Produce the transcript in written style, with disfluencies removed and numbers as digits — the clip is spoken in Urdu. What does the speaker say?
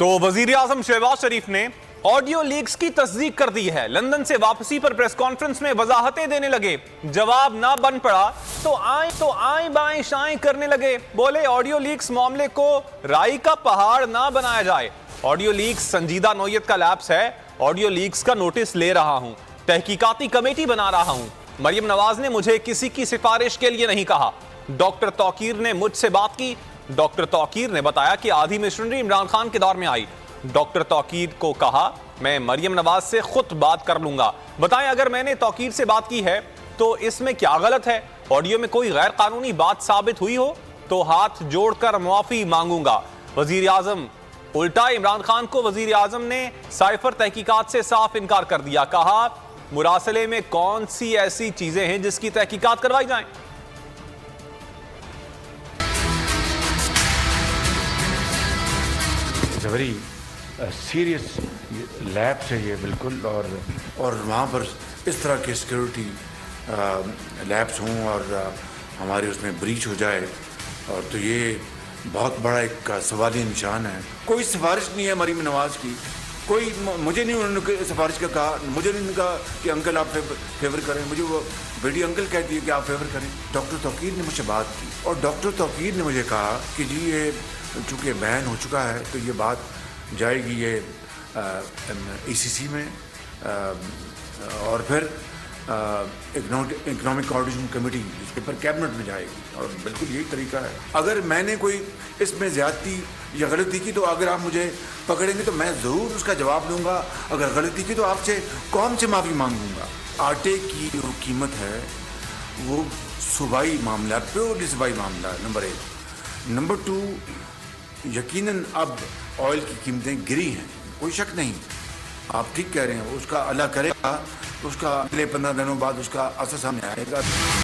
تو وزیر اعظم شہباز شریف نے آڈیو لیکس کی تصدیق کر دی ہے. لندن سے واپسی پر پریس کانفرنس میں وضاحتیں دینے لگے. جواب نہ بن پڑا تو آئیں بائیں شائیں کرنے لگے. بولے آڈیو لیکس معاملے کو رائی کا پہاڑ نہ بنایا جائے. آڈیو لیکس سنجیدہ نوعیت کا لیپس ہے. آڈیو لیکس کا نوٹس لے رہا ہوں. تحقیقاتی کمیٹی بنا رہا ہوں. مریم نواز نے مجھے کسی کی سفارش کے لیے نہیں کہا. ڈاکٹر توقیر نے مجھ سے بات کی. ڈاکٹر توقیر نے بتایا کہ آدھی مشنری عمران خان کے دور میں آئی. ڈاکٹر توقیر کو کہا میں مریم نواز سے خود بات کر لوں گا. بتائیں اگر میں نے توقیر سے بات کی ہے تو اس میں کیا غلط ہے؟ آڈیو میں کوئی غیر قانونی بات ثابت ہوئی ہو تو ہاتھ جوڑ کر معافی مانگوں گا. وزیر اعظم الٹا عمران خان کو وزیر اعظم نے سائفر تحقیقات سے صاف انکار کر دیا. کہا مراسلے میں کون سی ایسی چیزیں ہیں جس کی تحقیقات کروائی جائیں؟ ویری سیریس لیبس ہے یہ بالکل، اور وہاں پر اس طرح کے سیکیورٹی لیبس ہوں اور ہمارے اس میں بریچ ہو جائے اور تو یہ بہت بڑا ایک سوالی نشان ہے. کوئی سفارش نہیں ہے مریم نواز کی. کوئی مجھے نہیں انہوں نے سفارش کا کہا. مجھے نہیں کہا کہ انکل آپ فیور کریں. مجھے وہ بیٹی انکل کہتی ہے کہ آپ فیور کریں. ڈاکٹر توقیر نے مجھ سے بات کی اور ڈاکٹر توقیر نے مجھے کہا کہ جی یہ چونکہ بین ہو چکا ہے تو یہ بات جائے گی یہ ECC میں اور پھر اکنامک کوآرڈینیشن کمیٹی جس کے پر کیبنٹ میں جائے گی. اور بالکل یہی طریقہ ہے. اگر میں نے کوئی اس میں زیادتی یا غلطی کی تو اگر آپ مجھے پکڑیں گے تو میں ضرور اس کا جواب دوں گا. اگر غلطی کی تو آپ سے قوم سے معافی مانگوں گا. آٹے کی جو قیمت ہے وہ صوبائی معاملہ ہے، پیورلی صوبائی معاملہ ہے. نمبر 1. نمبر 2، یقیناً اب آئل کی قیمتیں گری ہیں، کوئی شک نہیں. آپ ٹھیک کہہ رہے ہیں. اس کا اللہ کرے گا اس کا اگلے 15 دنوں بعد اس کا اثر سامنے آئے گا.